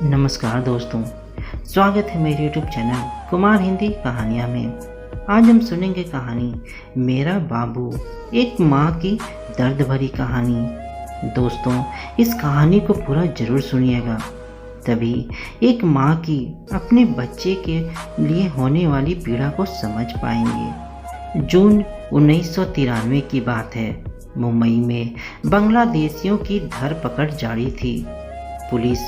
नमस्कार दोस्तों, स्वागत है मेरे YouTube चैनल कुमार हिंदी कहानियाँ में। आज हम सुनेंगे कहानी मेरा बाबू, एक माँ की दर्द भरी कहानी। दोस्तों, इस कहानी को पूरा ज़रूर सुनिएगा, तभी एक माँ की अपने बच्चे के लिए होने वाली पीड़ा को समझ पाएंगे। जून 1993 की बात है। मुंबई में बांग्लादेशियों की धरपकड़ जारी थी। पुलिस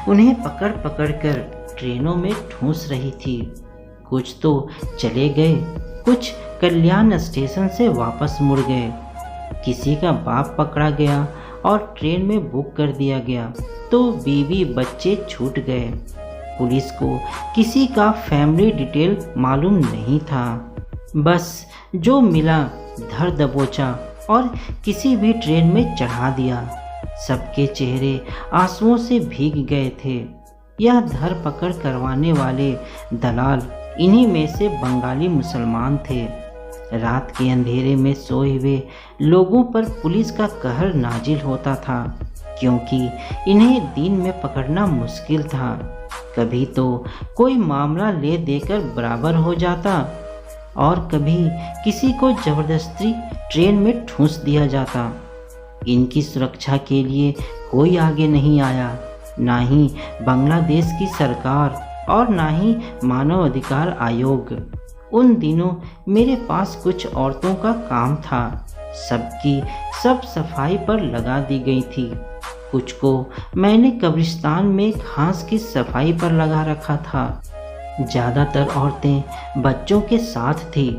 उन्हें पकड़ पकड़ कर ट्रेनों में ठूंस रही थी। कुछ तो चले गए, कुछ कल्याण स्टेशन से वापस मुड़ गए। किसी का बाप पकड़ा गया और ट्रेन में बुक कर दिया गया, तो बीवी बच्चे छूट गए। पुलिस को किसी का फैमिली डिटेल मालूम नहीं था। बस जो मिला धर दबोचा और किसी भी ट्रेन में चढ़ा दिया। सबके चेहरे आंसुओं से भीग गए थे। यह धरपकड़ करवाने वाले दलाल इन्हीं में से बंगाली मुसलमान थे। रात के अंधेरे में सोए हुए लोगों पर पुलिस का कहर नाजिल होता था, क्योंकि इन्हें दिन में पकड़ना मुश्किल था। कभी तो कोई मामला ले देकर बराबर हो जाता और कभी किसी को जबरदस्ती ट्रेन में ठूंस दिया जाता। इनकी सुरक्षा के लिए कोई आगे नहीं आया, ना ही बांग्लादेश की सरकार और ना ही मानव अधिकार आयोग। उन दिनों मेरे पास कुछ औरतों का काम था। सबकी सब सफाई पर लगा दी गई थी। कुछ को मैंने कब्रिस्तान में घास की सफाई पर लगा रखा था। ज़्यादातर औरतें बच्चों के साथ थी।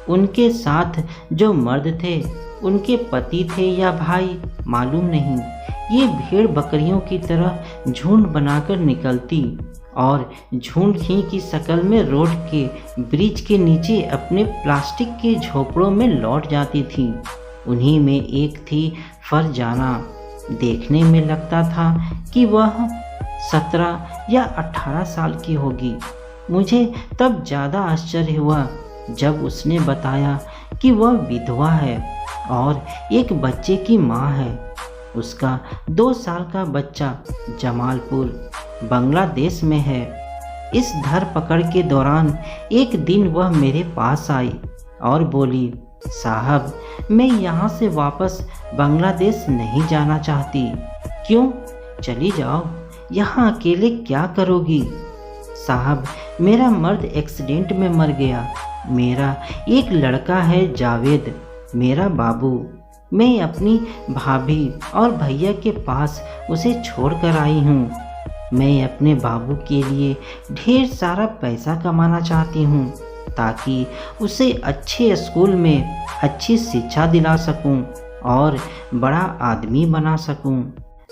उनके साथ जो मर्द थे उनके पति थे या भाई मालूम नहीं। ये भेड़ बकरियों की तरह झुंड बनाकर निकलती और झुंड ही की शक्ल में रोड के ब्रिज के नीचे अपने प्लास्टिक के झोपड़ों में लौट जाती थी। उन्हीं में एक थी फरजाना। देखने में लगता था कि वह 17 या 18 साल की होगी। मुझे तब ज़्यादा आश्चर्य हुआ जब उसने बताया कि वह विधवा है और एक बच्चे की माँ है। उसका 2 साल का बच्चा जमालपुर बांग्लादेश में है। इस धरपकड़ के दौरान एक दिन वह मेरे पास आई और बोली, साहब, मैं यहाँ से वापस बांग्लादेश नहीं जाना चाहती। क्यों? चली जाओ, यहाँ अकेले क्या करोगी? साहब, मेरा मर्द एक्सीडेंट में मर गया। मेरा एक लड़का है जावेद, मेरा बाबू। मैं अपनी भाभी और भैया के पास उसे छोड़कर आई हूँ। मैं अपने बाबू के लिए ढेर सारा पैसा कमाना चाहती हूँ, ताकि उसे अच्छे स्कूल में अच्छी शिक्षा दिला सकूँ और बड़ा आदमी बना सकूँ।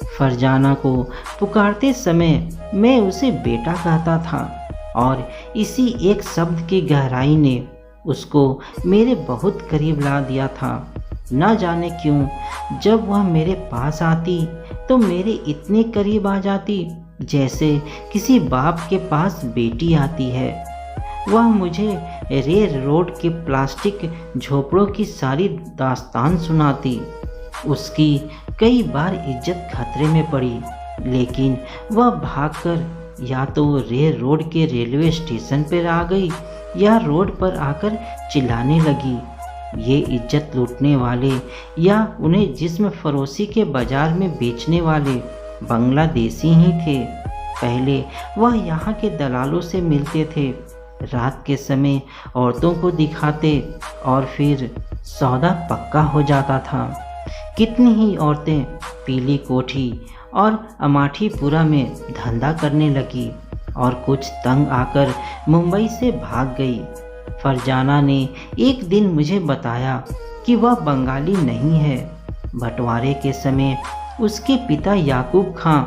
फरजाना को पुकारते समय मैं उसे बेटा कहता था और इसी एक शब्द की गहराई ने उसको मेरे बहुत करीब ला दिया था। न जाने क्यों जब वह मेरे पास आती तो मेरे इतने करीब आ जाती जैसे किसी बाप के पास बेटी आती है। वह मुझे रेल रोड के प्लास्टिक झोपड़ों की सारी दास्तान सुनाती। उसकी कई बार इज्जत खतरे में पड़ी, लेकिन वह भागकर या तो रेल रोड के रेलवे स्टेशन पर आ गई या रोड पर आकर चिल्लाने लगी। ये इज्जत लूटने वाले या उन्हें जिस्म फरोशी के बाजार में बेचने वाले बांग्लादेशी ही थे। पहले वह यहाँ के दलालों से मिलते थे, रात के समय औरतों को दिखाते और फिर सौदा पक्का हो जाता था। कितनी ही औरतें पीली कोठी और अमाठीपुरा में धंधा करने लगी और कुछ तंग आकर मुंबई से भाग गई। फरजाना ने एक दिन मुझे बताया कि वह बंगाली नहीं है। बंटवारे के समय उसके पिता याकूब खां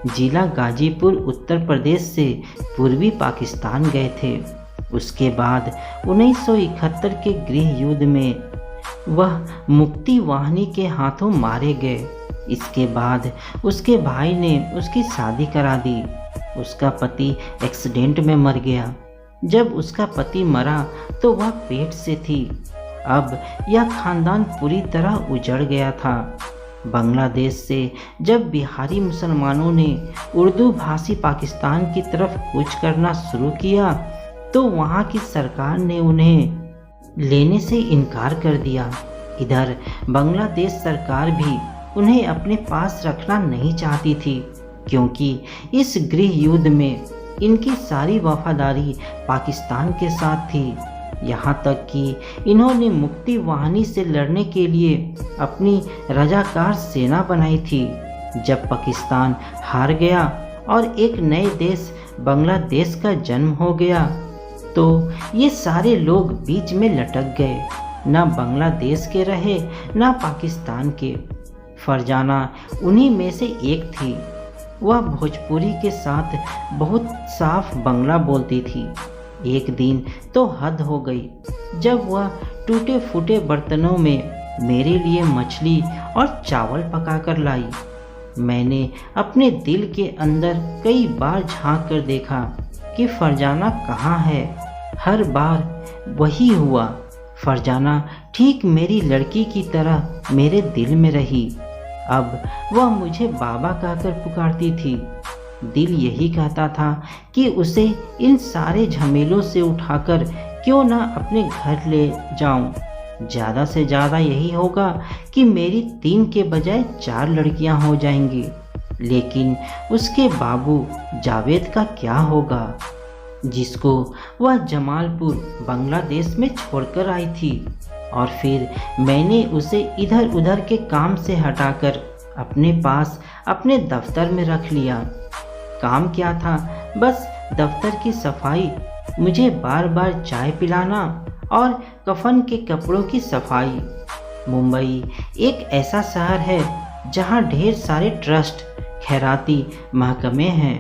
जिला गाजीपुर उत्तर प्रदेश से पूर्वी पाकिस्तान गए थे। उसके बाद 1971 के गृह युद्ध में वह मुक्ति वाहिनी के हाथों मारे गए। इसके बाद उसके भाई ने उसकी शादी करा दी। उसका पति एक्सीडेंट में मर गया। जब उसका पति मरा तो वह पेट से थी। अब यह खानदान पूरी तरह उजड़ गया था। बांग्लादेश से जब बिहारी मुसलमानों ने उर्दू भाषी पाकिस्तान की तरफ कूच करना शुरू किया तो वहाँ की सरकार ने उन्हें लेने से इनकार कर दिया। इधर बांग्लादेश सरकार भी उन्हें अपने पास रखना नहीं चाहती थी, क्योंकि इस गृह युद्ध में इनकी सारी वफादारी पाकिस्तान के साथ थी। यहाँ तक कि इन्होंने मुक्ति वाहिनी से लड़ने के लिए अपनी रजाकार सेना बनाई थी। जब पाकिस्तान हार गया और एक नए देश बांग्लादेश का जन्म हो गया तो ये सारे लोग बीच में लटक गए, ना बांग्लादेश के रहे ना पाकिस्तान के। फरजाना उन्हीं में से एक थी। वह भोजपुरी के साथ बहुत साफ बांग्ला बोलती थी। एक दिन तो हद हो गई जब वह टूटे फूटे बर्तनों में मेरे लिए मछली और चावल पकाकर लाई। मैंने अपने दिल के अंदर कई बार झांक कर देखा कि फरजाना कहाँ है। हर बार वही हुआ। फरजाना ठीक मेरी लड़की की तरह मेरे दिल में रही। अब वह मुझे बाबा कहकर पुकारती थी। दिल यही कहता था कि उसे इन सारे झमेलों से उठाकर क्यों ना अपने घर ले जाऊं। ज़्यादा से ज़्यादा यही होगा कि मेरी 3 के बजाय 4 लड़कियां हो जाएंगी। लेकिन उसके बाबू जावेद का क्या होगा, जिसको वह जमालपुर बांग्लादेश में छोड़कर आई थी। और फिर मैंने उसे इधर उधर के काम से हटाकर अपने पास अपने दफ्तर में रख लिया। काम क्या था, बस दफ्तर की सफाई, मुझे बार बार चाय पिलाना और कफन के कपड़ों की सफाई। मुंबई एक ऐसा शहर है जहां ढेर सारे ट्रस्ट, खैराती महकमे हैं।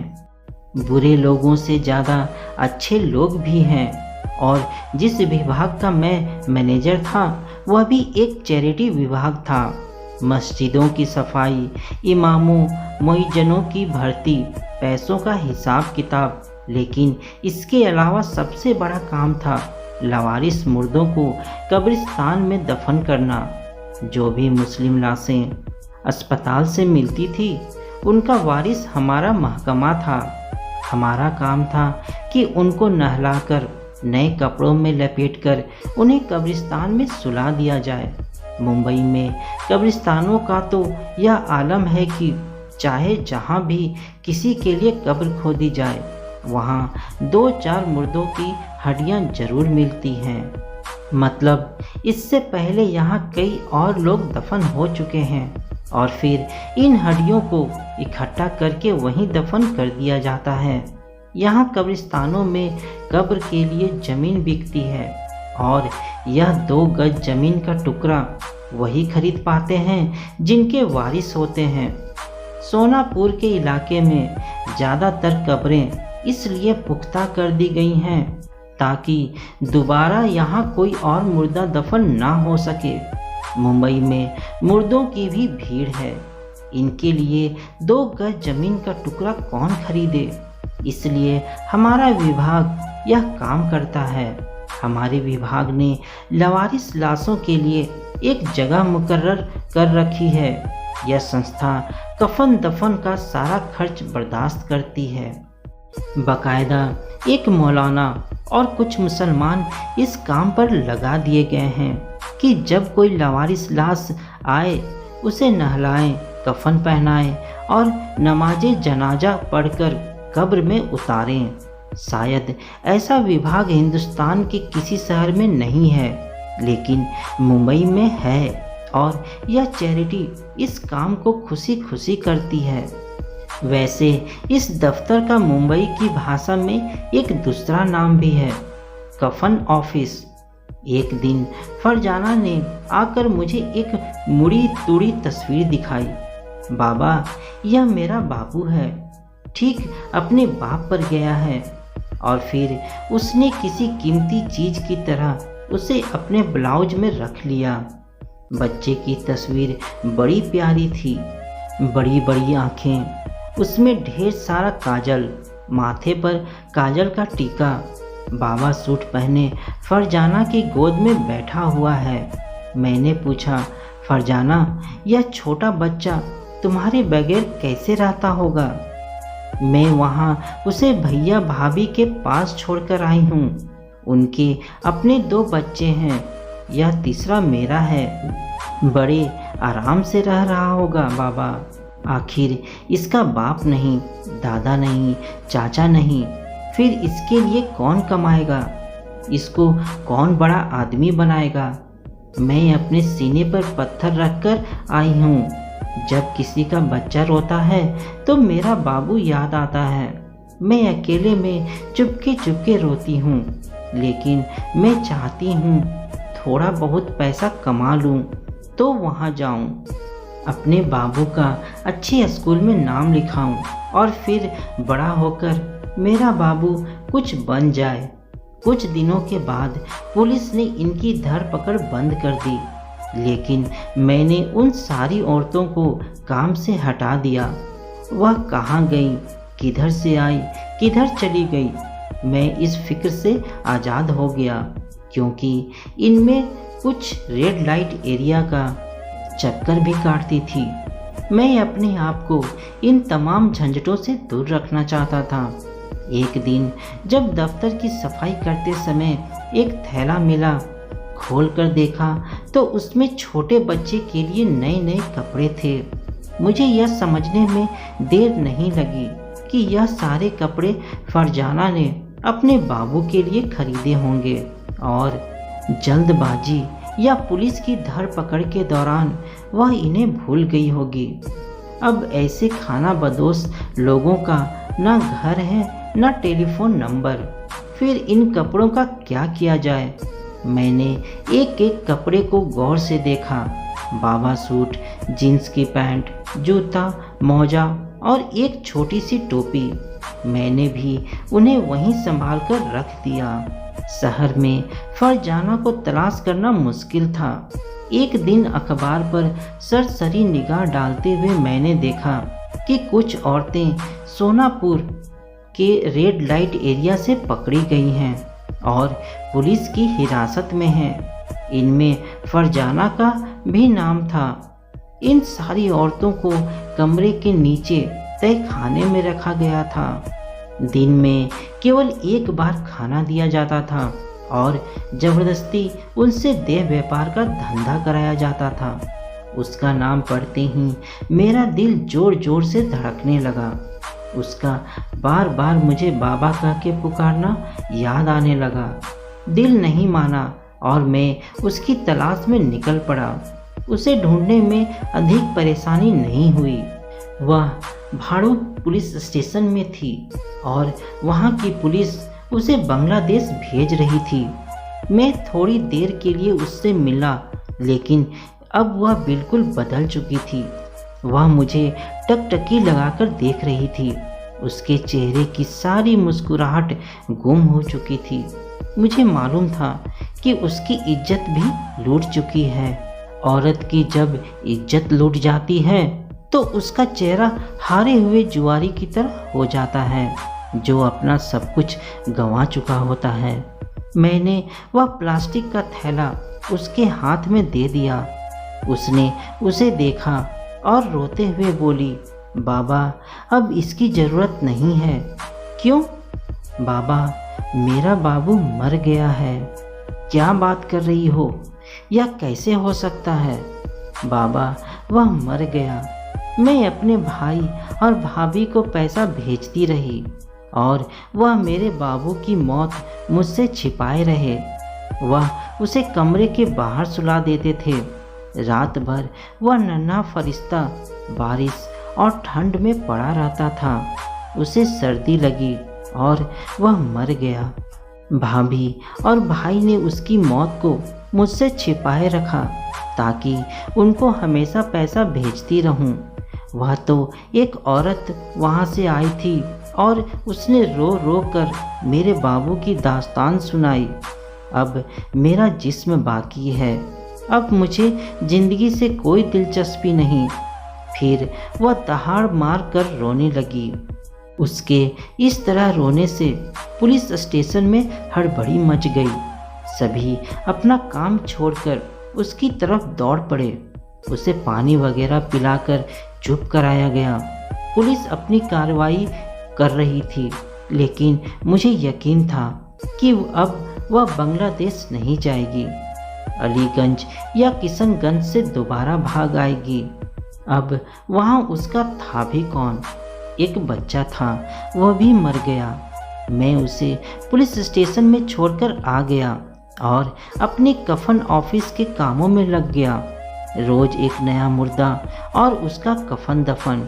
बुरे लोगों से ज़्यादा अच्छे लोग भी हैं। और जिस विभाग का मैं मैनेजर था वह भी एक चैरिटी विभाग था। मस्जिदों की सफाई, इमामों मुइज्जिनों की भर्ती, पैसों का हिसाब किताब। लेकिन इसके अलावा सबसे बड़ा काम था लवारिस मुर्दों को कब्रिस्तान में दफन करना। जो भी मुस्लिम लाशें अस्पताल से मिलती थी उनका वारिस हमारा महकमा था। हमारा काम था कि उनको नहलाकर नए कपड़ों में लपेटकर उन्हें कब्रिस्तान में सुला दिया जाए। मुंबई में कब्रिस्तानों का तो यह आलम है कि चाहे जहाँ भी किसी के लिए कब्र खोदी जाए वहाँ 2-4 मुर्दों की हड्डियाँ जरूर मिलती हैं। मतलब इससे पहले यहाँ कई और लोग दफन हो चुके हैं और फिर इन हड्डियों को इकट्ठा करके वहीं दफन कर दिया जाता है। यहाँ कब्रिस्तानों में कब्र के लिए ज़मीन बिकती है और यह 2 गज ज़मीन का टुकड़ा वही खरीद पाते हैं जिनके वारिस होते हैं। सोनापुर के इलाके में ज़्यादातर कब्रें इसलिए पुख्ता कर दी गई हैं ताकि दोबारा यहाँ कोई और मुर्दा दफन ना हो सके। मुंबई में मुर्दों की भी भीड़ है। इनके लिए 2 गज ज़मीन का टुकड़ा कौन खरीदे, इसलिए हमारा विभाग यह काम करता है। हमारे विभाग ने लवारिस लाशों के लिए एक जगह मुकर्रर कर रखी है। यह संस्था कफन दफन का सारा खर्च बर्दाश्त करती है। बाकायदा एक मौलाना और कुछ मुसलमान इस काम पर लगा दिए गए हैं कि जब कोई लवारिस लाश आए उसे नहलाएं, कफन पहनाएं और नमाज जनाजा पढ़कर कब्र में उतारें। शायद ऐसा विभाग हिंदुस्तान के किसी शहर में नहीं है, लेकिन मुंबई में है और यह चैरिटी इस काम को खुशी खुशी करती है। वैसे इस दफ्तर का मुंबई की भाषा में एक दूसरा नाम भी है, कफन ऑफिस। एक दिन फरजाना ने आकर मुझे एक मुड़ी तुड़ी तस्वीर दिखाई। बाबा, यह मेरा बाबू है, ठीक अपने बाप पर गया है। और फिर उसने किसी कीमती चीज की तरह उसे अपने ब्लाउज में रख लिया। बच्चे की तस्वीर बड़ी प्यारी थी, बड़ी बड़ी आँखें, उसमें ढेर सारा काजल, माथे पर काजल का टीका। बाबा सूट पहने फरजाना की गोद में बैठा हुआ है। मैंने पूछा, फरजाना, यह छोटा बच्चा तुम्हारे बगैर कैसे रहता होगा? मैं वहाँ उसे भैया भाभी के पास छोड़कर आई हूँ। उनके अपने 2 बच्चे हैं, यह तीसरा मेरा है। बड़े आराम से रह रहा होगा बाबा। आखिर इसका बाप नहीं, दादा नहीं, चाचा नहीं, फिर इसके लिए कौन कमाएगा? इसको कौन बड़ा आदमी बनाएगा? मैं अपने सीने पर पत्थर रखकर आई हूँ। जब किसी का बच्चा रोता है तो मेरा बाबू याद आता है। मैं अकेले में चुपके चुपके रोती हूँ, लेकिन मैं चाहती हूँ थोड़ा बहुत पैसा कमा लूँ तो वहाँ जाऊँ, अपने बाबू का अच्छे स्कूल में नाम लिखाऊं और फिर बड़ा होकर मेरा बाबू कुछ बन जाए। कुछ दिनों के बाद पुलिस ने इनकी धरपकड़ बंद कर दी, लेकिन मैंने उन सारी औरतों को काम से हटा दिया। वह कहाँ गई, किधर से आई, किधर चली गई, मैं इस फिक्र से आज़ाद हो गया, क्योंकि इनमें कुछ रेड लाइट एरिया का चक्कर भी काटती थी। मैं अपने आप को इन तमाम झंझटों से दूर रखना चाहता था। एक दिन जब दफ्तर की सफाई करते समय एक थैला मिला, खोल कर देखा तो उसमें छोटे बच्चे के लिए नए नए कपड़े थे। मुझे यह समझने में देर नहीं लगी कि यह सारे कपड़े फरजाना ने अपने बाबू के लिए खरीदे होंगे और जल्दबाजी या पुलिस की धरपकड़ के दौरान वह इन्हें भूल गई होगी। अब ऐसे खाना बदोश लोगों का ना घर है ना टेलीफोन नंबर, फिर इन कपड़ों का क्या किया जाए? मैंने एक एक कपड़े को गौर से देखा। बाबा सूट, जीन्स की पैंट, जूता, मोजा और एक छोटी सी टोपी। मैंने भी उन्हें वहीं संभाल कर रख दिया। शहर में फरजाना को तलाश करना मुश्किल था। एक दिन अखबार पर सरसरी निगाह डालते हुए मैंने देखा कि कुछ औरतें सोनापुर के रेड लाइट एरिया से पकड़ी गई हैं और पुलिस की हिरासत में हैं। इनमें फरजाना का भी नाम था। इन सारी औरतों को कमरे के नीचे तय खाने में रखा गया था। दिन में केवल एक बार खाना दिया जाता था और जबरदस्ती उनसे देह व्यापार का धंधा कराया जाता था। उसका नाम पढ़ते ही मेरा दिल जोर जोर से धड़कने लगा। उसका बार बार मुझे बाबा कह के पुकारना याद आने लगा। दिल नहीं माना और मैं उसकी तलाश में निकल पड़ा। उसे ढूंढने में अधिक परेशानी नहीं हुई। वह भाड़ू पुलिस स्टेशन में थी और वहाँ की पुलिस उसे बांग्लादेश भेज रही थी। मैं थोड़ी देर के लिए उससे मिला, लेकिन अब वह बिल्कुल बदल चुकी थी। वह मुझे टकटकी लगाकर देख रही थी। उसके चेहरे की सारी मुस्कुराहट गुम हो चुकी थी। मुझे मालूम था कि उसकी इज्जत भी लूट चुकी है। औरत की जब इज्जत लूट जाती है तो उसका चेहरा हारे हुए जुआरी की तरह हो जाता है, जो अपना सब कुछ गंवा चुका होता है। मैंने वह प्लास्टिक का थैला उसके हाथ में दे दिया। उसने उसे देखा और रोते हुए बोली, बाबा अब इसकी ज़रूरत नहीं है। क्यों? बाबा मेरा बाबू मर गया है। क्या बात कर रही हो? यह कैसे हो सकता है? बाबा वह मर गया। मैं अपने भाई और भाभी को पैसा भेजती रही और वह मेरे बाबू की मौत मुझसे छिपाए रहे। वह उसे कमरे के बाहर सुला देते थे। रात भर वह नन्हा फरिश्ता बारिश और ठंड में पड़ा रहता था। उसे सर्दी लगी और वह मर गया। भाभी और भाई ने उसकी मौत को मुझसे छिपाए रखा ताकि उनको हमेशा पैसा भेजती रहूं। वह तो एक औरत वहाँ से आई थी और उसने रो रो कर मेरे बाबू की दास्तान सुनाई। अब मेरा जिस्म बाकी है। अब मुझे ज़िंदगी से कोई दिलचस्पी नहीं। फिर वह दहाड़ मार कर रोने लगी। उसके इस तरह रोने से पुलिस स्टेशन में हड़बड़ी मच गई। सभी अपना काम छोड़कर उसकी तरफ दौड़ पड़े। उसे पानी वगैरह पिलाकर चुप कराया गया। पुलिस अपनी कार्रवाई कर रही थी, लेकिन मुझे यकीन था कि अब वह बांग्लादेश नहीं जाएगी, अलीगंज या किशनगंज से दोबारा भाग आएगी। अब वहाँ उसका था भी कौन? एक बच्चा था, वह भी मर गया। मैं उसे पुलिस स्टेशन में छोड़कर आ गया और अपने कफन ऑफिस के कामों में लग गया। रोज एक नया मुर्दा और उसका कफन दफन।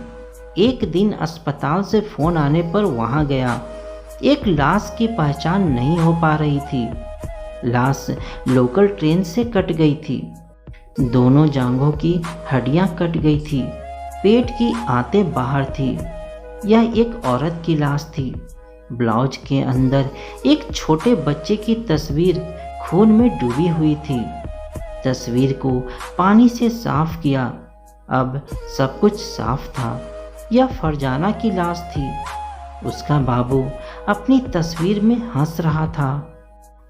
एक दिन अस्पताल से फ़ोन आने पर वहाँ गया। एक लाश की पहचान नहीं हो पा रही थी। लाश लोकल ट्रेन से कट गई थी। दोनों जांघों की हड्डियां कट गई थी। पेट की आंतें बाहर थी। यह एक औरत की लाश थी। ब्लाउज के अंदर एक छोटे बच्चे की तस्वीर खून में डूबी हुई थी। तस्वीर को पानी से साफ किया। अब सब कुछ साफ था। यह फरजाना की लाश थी। उसका बाबू अपनी तस्वीर में हंस रहा था,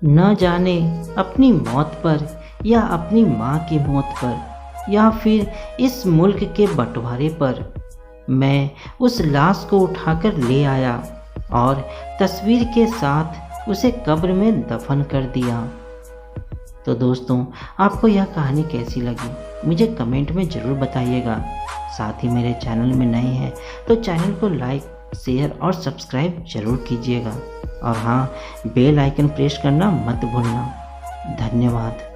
न जाने अपनी मौत पर या अपनी माँ की मौत पर या फिर इस मुल्क के बंटवारे पर। मैं उस लाश को उठाकर ले आया और तस्वीर के साथ उसे कब्र में दफन कर दिया। तो दोस्तों, आपको यह कहानी कैसी लगी मुझे कमेंट में ज़रूर बताइएगा। साथ ही मेरे चैनल में नए हैं तो चैनल को लाइक, शेयर और सब्सक्राइब जरूर कीजिएगा। और हाँ, बेल आइकन प्रेस करना मत भूलना। धन्यवाद।